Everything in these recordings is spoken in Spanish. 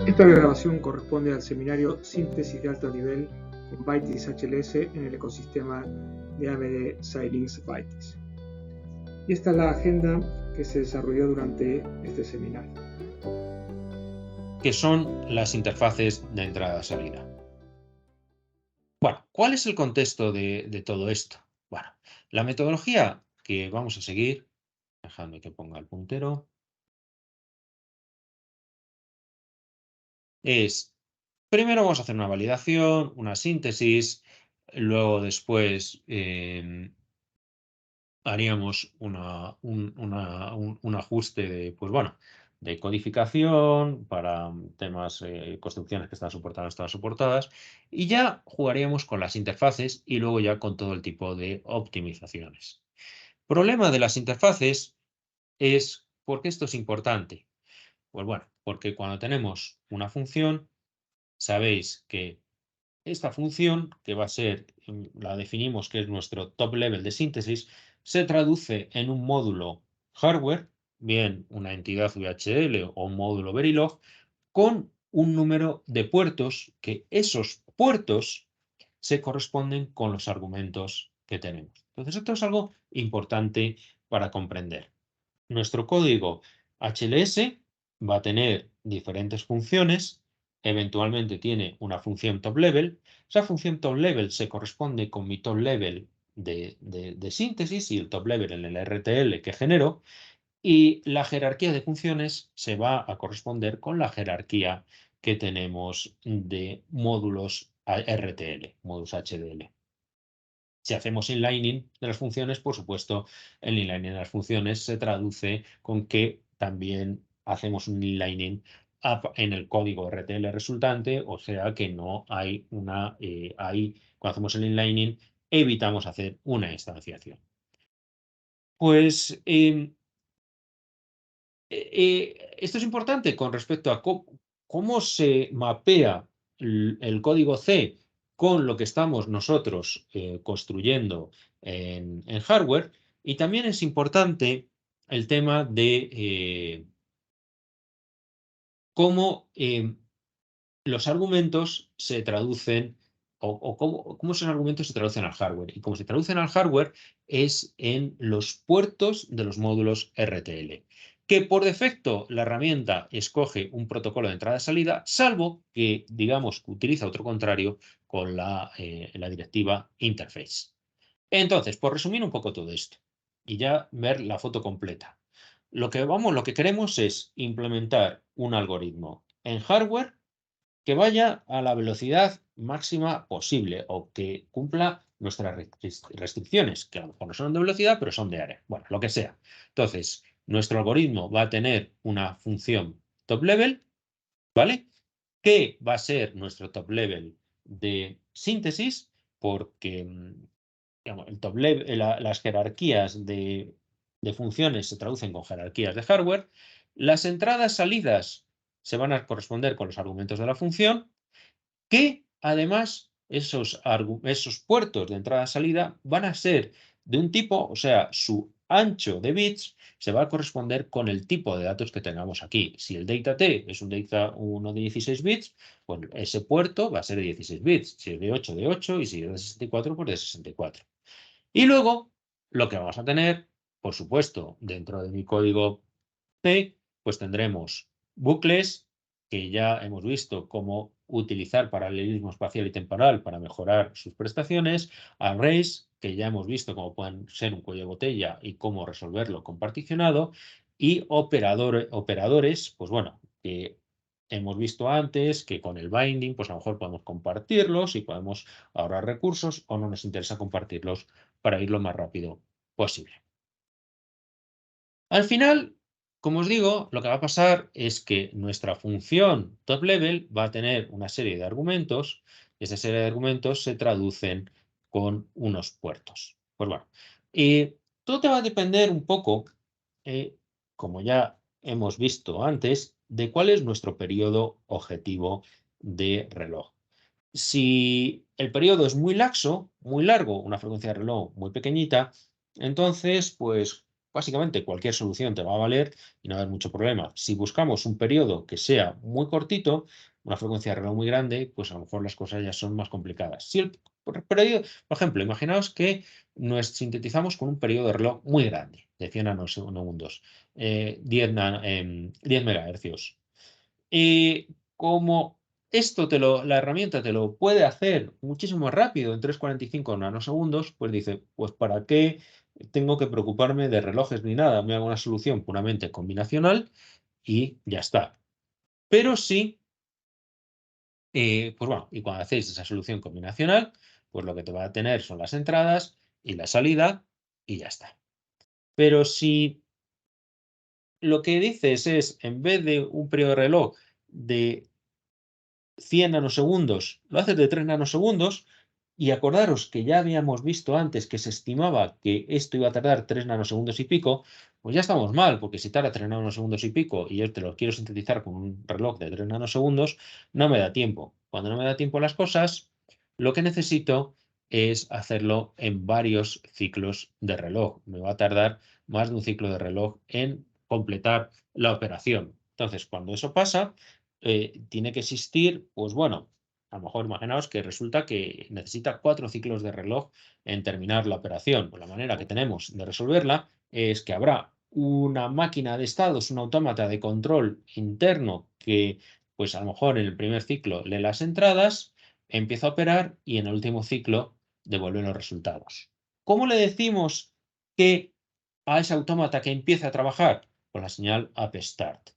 Esta grabación corresponde al seminario Síntesis de alto nivel con Bytes HLS en el ecosistema de AMD Xilinx Bytes. Y esta es la agenda que se desarrolló durante este seminario. Que son las interfaces de entrada-salida. Bueno, ¿cuál es el contexto de todo esto? Bueno, la metodología que vamos a seguir, dejadme que ponga el puntero, es, primero vamos a hacer una validación, una síntesis, luego después haríamos un ajuste de, pues bueno, de codificación para temas, construcciones que están soportadas, no están soportadas, y ya jugaríamos con las interfaces y luego ya con todo el tipo de optimizaciones. Problema de las interfaces es, ¿por qué esto es importante? Pues bueno, porque cuando tenemos una función, sabéis que esta función, que va a ser, la definimos que es nuestro top level de síntesis, se traduce en un módulo hardware, bien una entidad VHDL o un módulo Verilog, con un número de puertos que esos puertos se corresponden con los argumentos que tenemos. Entonces, esto es algo importante para comprender. Nuestro código HLS va a tener diferentes funciones, eventualmente tiene una función top level. Esa función top level se corresponde con mi top level de síntesis y el top level en el RTL que genero, y la jerarquía de funciones se va a corresponder con la jerarquía que tenemos de módulos RTL, módulos HDL. Si hacemos inlining de las funciones, por supuesto, el inlining de las funciones se traduce con que también hacemos un inlining en el código RTL resultante, o sea que no hay una, cuando hacemos el inlining, evitamos hacer una instanciación. Pues esto es importante con respecto a cómo se mapea el código C con lo que estamos nosotros construyendo en hardware, y también es importante el tema de cómo los argumentos se traducen o cómo esos argumentos se traducen al hardware. Y cómo se traducen al hardware es en los puertos de los módulos RTL, que por defecto la herramienta escoge un protocolo de entrada-salida, salvo que, digamos, utiliza otro contrario con la directiva interface. Entonces, por resumir un poco todo esto y ya ver la foto completa, lo que queremos es implementar un algoritmo en hardware que vaya a la velocidad máxima posible o que cumpla nuestras restricciones, que a lo mejor no son de velocidad, pero son de área. Bueno, lo que sea. Entonces, nuestro algoritmo va a tener una función top level, ¿vale? Que va a ser nuestro top level de síntesis, porque digamos, el top level, las jerarquías de funciones se traducen con jerarquías de hardware. Las entradas-salidas se van a corresponder con los argumentos de la función, que además esos puertos de entrada-salida van a ser de un tipo, o sea, su ancho de bits se va a corresponder con el tipo de datos que tengamos aquí. Si el data T es un data 1 de 16 bits, pues ese puerto va a ser de 16 bits. Si es de 8, de 8, y si es de 64, pues de 64. Y luego, lo que vamos a tener, por supuesto, dentro de mi código C, pues tendremos bucles, que ya hemos visto cómo utilizar paralelismo espacial y temporal para mejorar sus prestaciones, arrays, que ya hemos visto cómo pueden ser un cuello de botella y cómo resolverlo con particionado, y operadores, pues bueno, que hemos visto antes que con el binding, pues a lo mejor podemos compartirlos y podemos ahorrar recursos, o no nos interesa compartirlos para ir lo más rápido posible. Al final, como os digo, lo que va a pasar es que nuestra función top level va a tener una serie de argumentos, y esa serie de argumentos se traducen con unos puertos. Pues bueno, todo te va a depender un poco, como ya hemos visto antes, de cuál es nuestro periodo objetivo de reloj. Si el periodo es muy laxo, muy largo, una frecuencia de reloj muy pequeñita, entonces, pues básicamente cualquier solución te va a valer y no va a haber mucho problema. Si buscamos un periodo que sea muy cortito, una frecuencia de reloj muy grande, pues a lo mejor las cosas ya son más complicadas. Si el periodo, por ejemplo, imaginaos que nos sintetizamos con un periodo de reloj muy grande, de 100 nanosegundos, 10 megahercios. Y como la herramienta te lo puede hacer muchísimo más rápido, en 3,45 nanosegundos, pues dice, pues ¿para qué tengo que preocuparme de relojes ni nada? Me hago una solución puramente combinacional y ya está. Pero sí, pues bueno, y cuando hacéis esa solución combinacional, pues lo que te va a tener son las entradas y la salida y ya está. Pero si lo que dices es, en vez de un periodo de reloj de 100 nanosegundos, lo haces de 3 nanosegundos, y acordaros que ya habíamos visto antes que se estimaba que esto iba a tardar 3 nanosegundos y pico, pues ya estamos mal, porque si tarda 3 nanosegundos y pico y yo te lo quiero sintetizar con un reloj de 3 nanosegundos, no me da tiempo. Cuando no me da tiempo las cosas, lo que necesito es hacerlo en varios ciclos de reloj. Me va a tardar más de un ciclo de reloj en completar la operación. Entonces, cuando eso pasa, tiene que existir, pues bueno, a lo mejor imaginaos que resulta que necesita 4 ciclos de reloj en terminar la operación. Pues la manera que tenemos de resolverla es que habrá una máquina de estados, un autómata de control interno que, pues a lo mejor en el primer ciclo lee las entradas, empieza a operar y en el último ciclo devuelve los resultados. ¿Cómo le decimos que a ese autómata que empieza a trabajar? Con la señal upstart.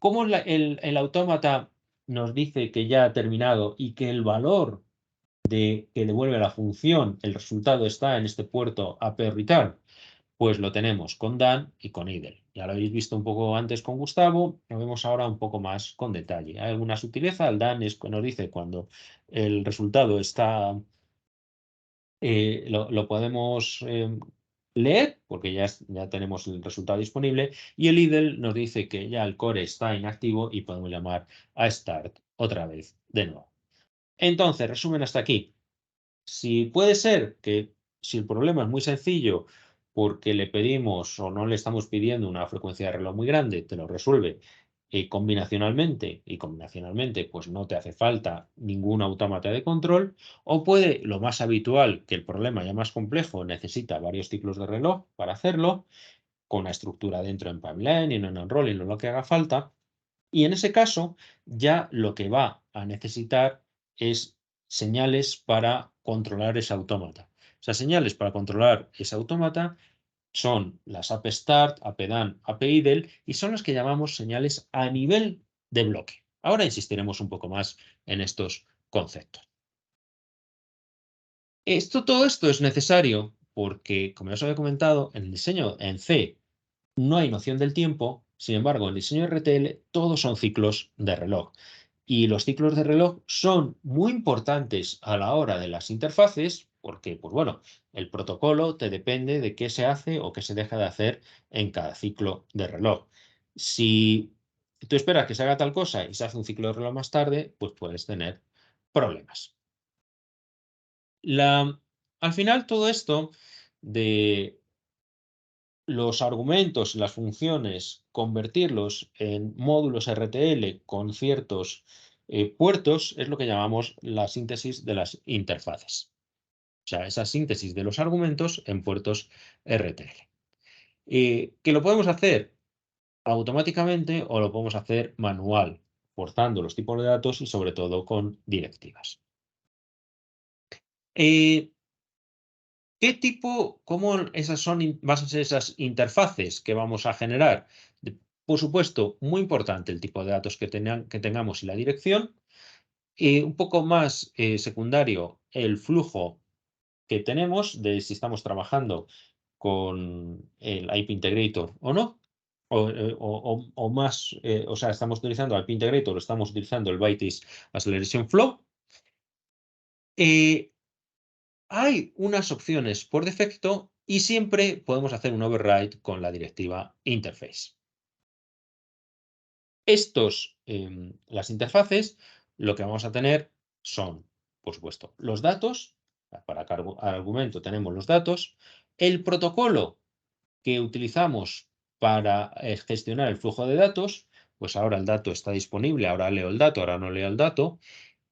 ¿Cómo el autómata nos dice que ya ha terminado y que el valor que devuelve la función, el resultado está en este puerto AP return? Pues lo tenemos con Dan y con idle. Ya lo habéis visto un poco antes con Gustavo, lo vemos ahora un poco más con detalle. Hay alguna sutileza, el Dan nos dice cuando el resultado está, lo podemos leer, porque ya tenemos el resultado disponible, y el idle nos dice que ya el core está inactivo y podemos llamar a start otra vez de nuevo. Entonces, resumen hasta aquí. Si puede ser que si el problema es muy sencillo porque le pedimos o no le estamos pidiendo una frecuencia de reloj muy grande, te lo resuelve combinacionalmente, y combinacionalmente pues no te hace falta ningún autómata de control, o puede, lo más habitual, que el problema ya más complejo necesita varios ciclos de reloj para hacerlo, con una estructura dentro en pipeline y en unrolling o lo que haga falta, y en ese caso ya lo que va a necesitar es señales para controlar ese autómata. Esas señales para controlar ese autómata son las AppStart, AppDan, AppIdle, y son las que llamamos señales a nivel de bloque. Ahora insistiremos un poco más en estos conceptos. Todo esto es necesario porque, como ya os había comentado, en el diseño en C no hay noción del tiempo. Sin embargo, en el diseño RTL todos son ciclos de reloj. Y los ciclos de reloj son muy importantes a la hora de las interfaces porque, pues bueno, el protocolo te depende de qué se hace o qué se deja de hacer en cada ciclo de reloj. Si tú esperas que se haga tal cosa y se hace un ciclo de reloj más tarde, pues puedes tener problemas. Al final, todo esto de los argumentos y las funciones, convertirlos en módulos RTL con ciertos puertos, es lo que llamamos la síntesis de las interfaces. O sea, esa síntesis de los argumentos en puertos RTL. Que lo podemos hacer automáticamente o lo podemos hacer manual, forzando los tipos de datos y sobre todo con directivas. Eh, cómo van a ser esas interfaces que vamos a generar? Por supuesto, muy importante el tipo de datos que tengamos y la dirección. Un poco más secundario, el flujo que tenemos de si estamos trabajando con el IP Integrator o no. O más, o sea, estamos utilizando IP Integrator o estamos utilizando el Bytes Acceleration Flow. Hay unas opciones por defecto y siempre podemos hacer un override con la directiva interface. Las interfaces, lo que vamos a tener son, por supuesto, los datos. Para cada argumento tenemos los datos. El protocolo que utilizamos para gestionar el flujo de datos, pues ahora el dato está disponible, ahora leo el dato, ahora no leo el dato.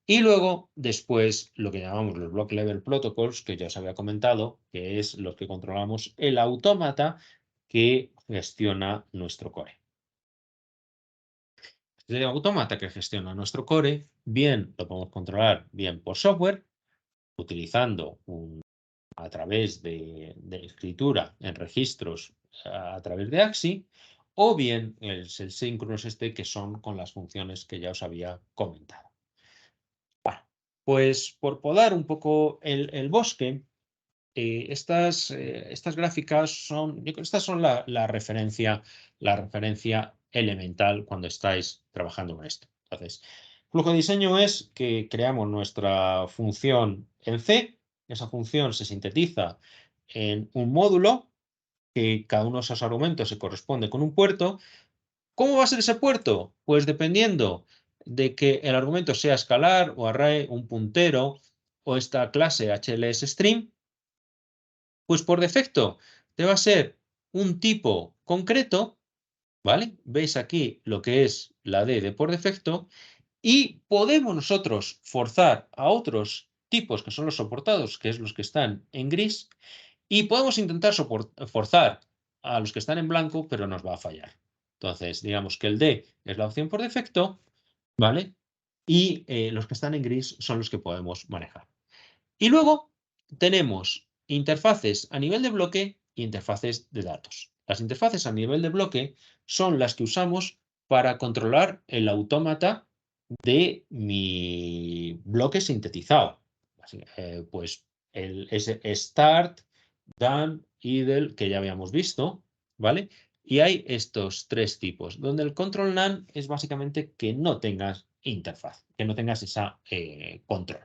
Y luego, después, lo que llamamos los Block Level Protocols, que ya os había comentado, que es lo que controlamos el autómata que gestiona nuestro core. El autómata que gestiona nuestro core, bien lo podemos controlar bien por software, utilizando a través de escritura en registros a través de AXI, o bien el Synchronous que son con las funciones que ya os había comentado. Bueno, pues por podar un poco el bosque, estas gráficas son, estas son la referencia elemental cuando estáis trabajando con esto. Entonces, flujo de diseño es que creamos nuestra función en C, esa función se sintetiza en un módulo, que cada uno de esos argumentos se corresponde con un puerto. ¿Cómo va a ser ese puerto? Pues dependiendo de que el argumento sea escalar o array, un puntero o esta clase HLSString, pues por defecto te va a ser un tipo concreto, ¿vale? Veis aquí lo que es la D de por defecto y podemos nosotros forzar a otros tipos que son los soportados, que es los que están en gris, y podemos intentar forzar a los que están en blanco, pero nos va a fallar. Entonces, digamos que el D es la opción por defecto, ¿vale? Y los que están en gris son los que podemos manejar. Y luego tenemos interfaces a nivel de bloque y interfaces de datos. Las interfaces a nivel de bloque son las que usamos para controlar el autómata de mi bloque sintetizado. Pues ese start, done, idle, que ya habíamos visto, ¿vale? Y hay estos tres tipos, donde el control none es básicamente que no tengas interfaz, que no tengas esa control.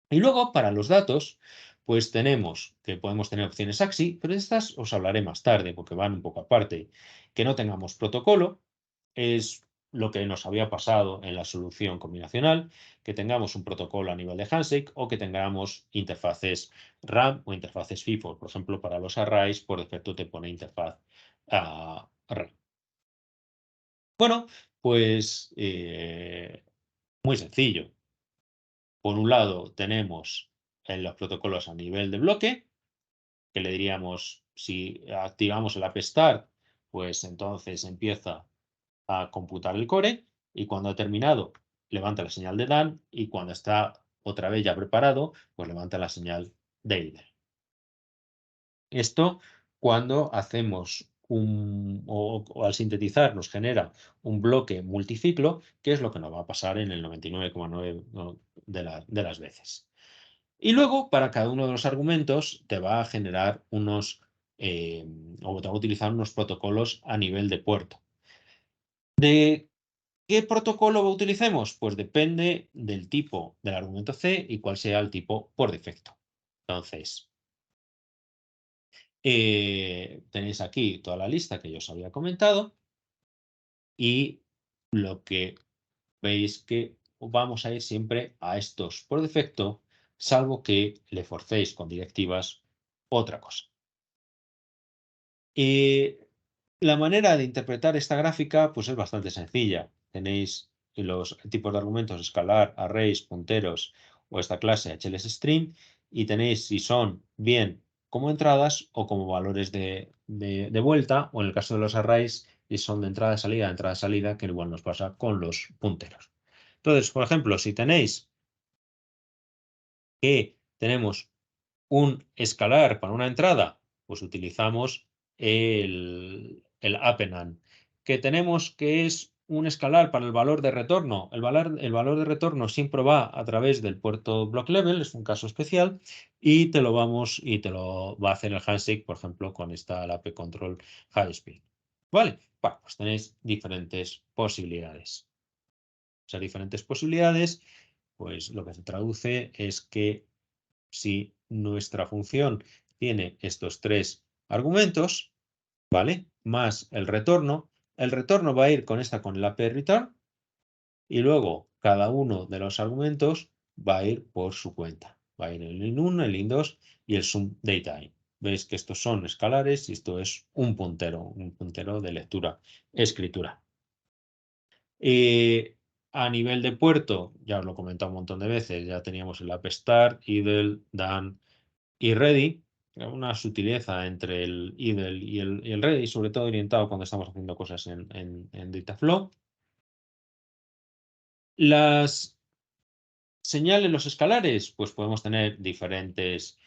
Y luego, para los datos, pues tenemos que podemos tener opciones AXI, pero de estas os hablaré más tarde porque van un poco aparte. Que no tengamos protocolo es lo que nos había pasado en la solución combinacional, que tengamos un protocolo a nivel de handshake o que tengamos interfaces RAM o interfaces FIFO. Por ejemplo, para los arrays, por defecto te pone interfaz RAM. Bueno, pues muy sencillo. Por un lado, tenemos en los protocolos a nivel de bloque, que le diríamos, si activamos el AppStart, pues entonces empieza a computar el core y cuando ha terminado, levanta la señal de done y cuando está otra vez ya preparado, pues levanta la señal de idle. Esto cuando hacemos o al sintetizar nos genera un bloque multiciclo, que es lo que nos va a pasar en el 99,9% de las veces. Y luego, para cada uno de los argumentos, te va a generar o te va a utilizar unos protocolos a nivel de puerto. ¿De qué protocolo utilicemos? Pues depende del tipo del argumento C y cuál sea el tipo por defecto. Entonces, tenéis aquí toda la lista que yo os había comentado y lo que veis que vamos a ir siempre a estos por defecto, salvo que le forcéis con directivas otra cosa. Y la manera de interpretar esta gráfica pues es bastante sencilla. Tenéis los tipos de argumentos escalar, arrays, punteros o esta clase HLSString y tenéis si son bien como entradas o como valores de vuelta o en el caso de los arrays si son de entrada, salida, que igual nos pasa con los punteros. Entonces, por ejemplo, si tenéis que tenemos un escalar para una entrada, pues utilizamos el append. Que tenemos que es un escalar para el valor de retorno. El valor de retorno siempre va a través del puerto block level, es un caso especial, y te lo va a hacer el handshake, por ejemplo, con esta app control high speed. ¿Vale? Bueno, pues tenéis diferentes posibilidades. Esas diferentes posibilidades, pues lo que se traduce es que si nuestra función tiene estos tres argumentos, ¿vale? Más el retorno va a ir con el AppReturn y luego cada uno de los argumentos va a ir por su cuenta. Va a ir el in1, el in2 y el sum datetime, Veis que estos son escalares y esto es un puntero de lectura-escritura. A nivel de puerto, ya os lo he comentado un montón de veces, ya teníamos el app start, idle, done y ready. Una sutileza entre el idle y el ready, sobre todo orientado cuando estamos haciendo cosas en Dataflow. Las señales, los escalares, pues podemos tener diferentes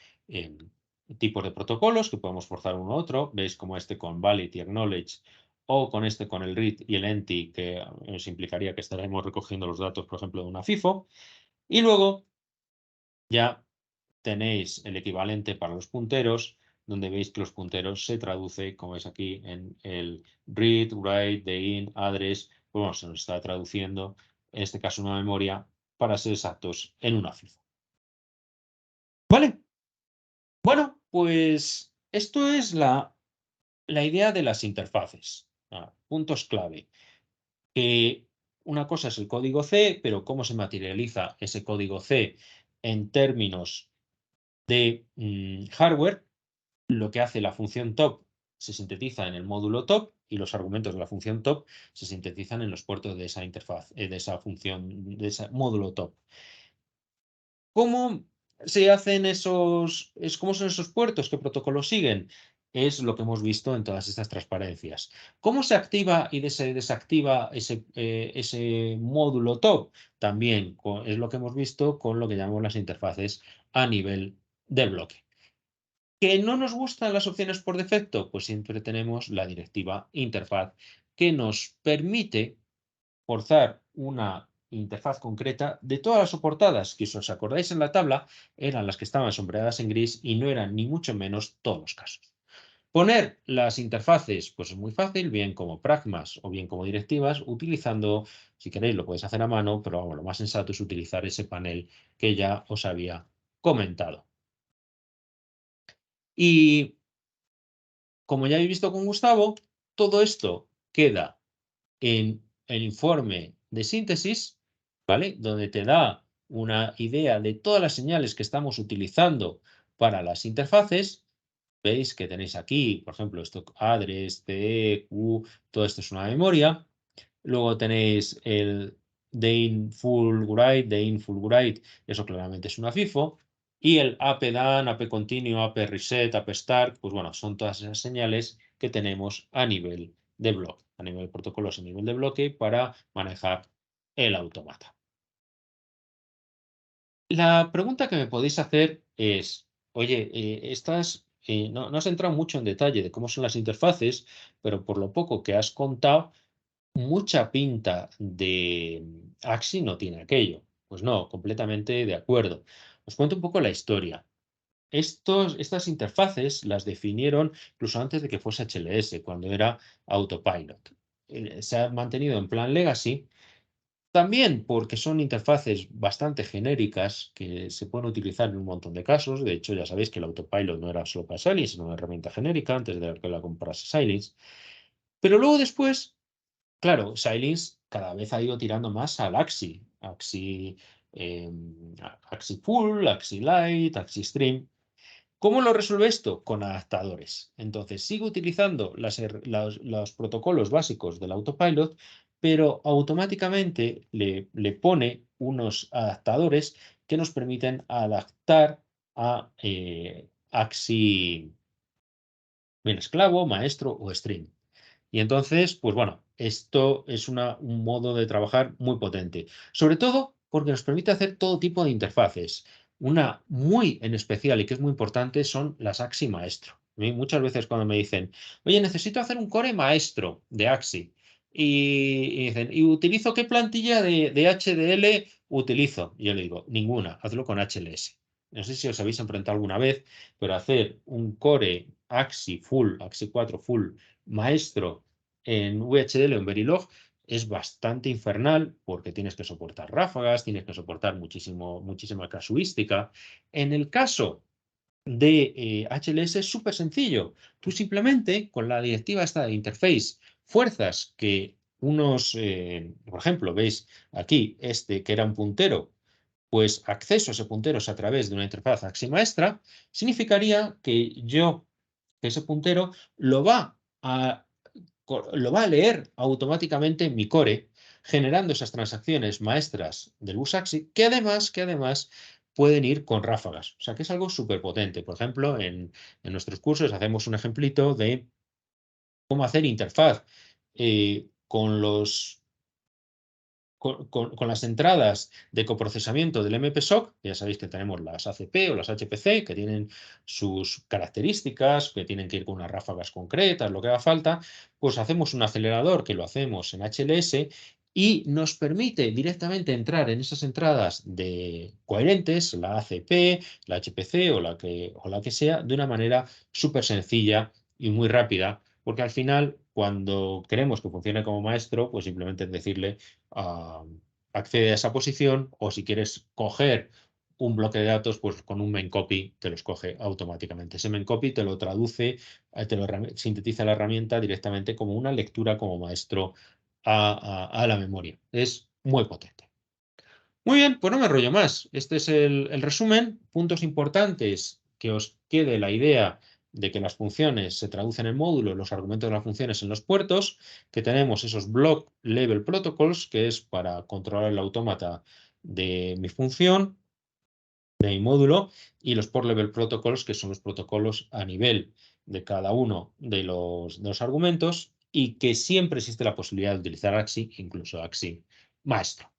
tipos de protocolos que podemos forzar uno a otro. Veis como este con valid y acknowledge, o con este con el read y el empty, que nos implicaría que estaremos recogiendo los datos, por ejemplo, de una FIFO. Y luego ya tenéis el equivalente para los punteros, donde veis que los punteros se traduce, como veis aquí, en el read, write, the in, address. Pues bueno, se nos está traduciendo, en este caso una memoria, para ser exactos, en una FIFO. ¿Vale? Bueno, pues esto es la idea de las interfaces. Puntos clave. Que una cosa es el código C, pero cómo se materializa ese código C en términos de hardware. Lo que hace la función top se sintetiza en el módulo top y los argumentos de la función top se sintetizan en los puertos de esa interfaz, de esa función, de ese módulo top. ¿Cómo se hacen cómo son esos puertos? ¿Qué protocolos siguen? Es lo que hemos visto en todas estas transparencias. ¿Cómo se activa y se desactiva ese módulo top? También es lo que hemos visto con lo que llamamos las interfaces a nivel de bloque. ¿Que no nos gustan las opciones por defecto? Pues siempre tenemos la directiva interfaz que nos permite forzar una interfaz concreta de todas las soportadas, que si os acordáis en la tabla, eran las que estaban sombreadas en gris y no eran ni mucho menos todos los casos. Poner las interfaces, pues es muy fácil, bien como pragmas o bien como directivas, utilizando, si queréis lo podéis hacer a mano, pero vamos, lo más sensato es utilizar ese panel que ya os había comentado. Y como ya habéis visto con Gustavo, todo esto queda en el informe de síntesis, ¿vale? Donde te da una idea de todas las señales que estamos utilizando para las interfaces. Veis que tenéis aquí, por ejemplo, esto address, CE, Q, todo esto es una memoria. Luego tenéis el DIN full write, eso claramente es una FIFO. Y el AppDone, AppContinue, AppReset, AppStart, pues bueno, son todas esas señales que tenemos a nivel de bloque, a nivel de protocolos, a nivel de bloque para manejar el automata. La pregunta que me podéis hacer es, oye, no has entrado mucho en detalle de cómo son las interfaces, pero por lo poco que has contado, mucha pinta de Axi no tiene aquello. Pues no, completamente de acuerdo. Os cuento un poco la historia. Estas interfaces las definieron incluso antes de que fuese HLS, cuando era Autopilot. Se ha mantenido en plan legacy, también porque son interfaces bastante genéricas que se pueden utilizar en un montón de casos. De hecho, ya sabéis que el Autopilot no era solo para Xilinx, sino una herramienta genérica antes de que la comprase Xilinx. Pero luego después, claro, Xilinx cada vez ha ido tirando más al Axi. Axi Full, Axi Lite, Axi Stream. ¿Cómo lo resuelve esto? Con adaptadores. Entonces, sigue utilizando los protocolos básicos del Autopilot, pero automáticamente le pone unos adaptadores que nos permiten adaptar a Axi bien esclavo, maestro o stream. Y entonces, pues bueno, esto es un modo de trabajar muy potente. Sobre todo porque nos permite hacer todo tipo de interfaces. Una muy en especial y que es muy importante son las Axi Maestro. A mí muchas veces cuando me dicen, oye, necesito hacer un core maestro de Axi. Y dicen, ¿y utilizo qué plantilla de HDL utilizo? Y yo le digo, ninguna, hazlo con HLS. No sé si os habéis enfrentado alguna vez, pero hacer un core Axi full, Axi 4 full maestro en VHDL o en Verilog es bastante infernal porque tienes que soportar ráfagas, tienes que soportar muchísima casuística. En el caso de HLS es súper sencillo. Tú simplemente con la directiva esta de interface fuerzas que por ejemplo, veis aquí este que era un puntero, pues acceso a ese puntero es a través de una interfaz Axi Maestra, significaría que yo que ese puntero lo va a leer automáticamente mi core, generando esas transacciones maestras del bus AXI, que además pueden ir con ráfagas. O sea, que es algo súper potente. Por ejemplo, en nuestros cursos hacemos un ejemplito de cómo hacer interfaz con las entradas de coprocesamiento del MPSOC. Ya sabéis que tenemos las ACP o las HPC, que tienen sus características, que tienen que ir con unas ráfagas concretas, lo que haga falta. Pues hacemos un acelerador, que lo hacemos en HLS, y nos permite directamente entrar en esas entradas de coherentes, la ACP, la HPC o la que sea, de una manera súper sencilla y muy rápida, porque al final, cuando queremos que funcione como maestro, pues simplemente es decirle accede a esa posición, o si quieres coger un bloque de datos, pues con un main copy te los coge automáticamente. Ese main copy te lo traduce, te lo sintetiza la herramienta directamente como una lectura como maestro a la memoria. Es muy potente. Muy bien, pues no me enrollo más. Este es el resumen. Puntos importantes, que os quede la idea de que las funciones se traducen en módulos, los argumentos de las funciones en los puertos, que tenemos esos block level protocols, que es para controlar el autómata de mi función, de mi módulo, y los port level protocols, que son los protocolos a nivel de cada uno de los argumentos, y que siempre existe la posibilidad de utilizar AXI, incluso AXI maestro.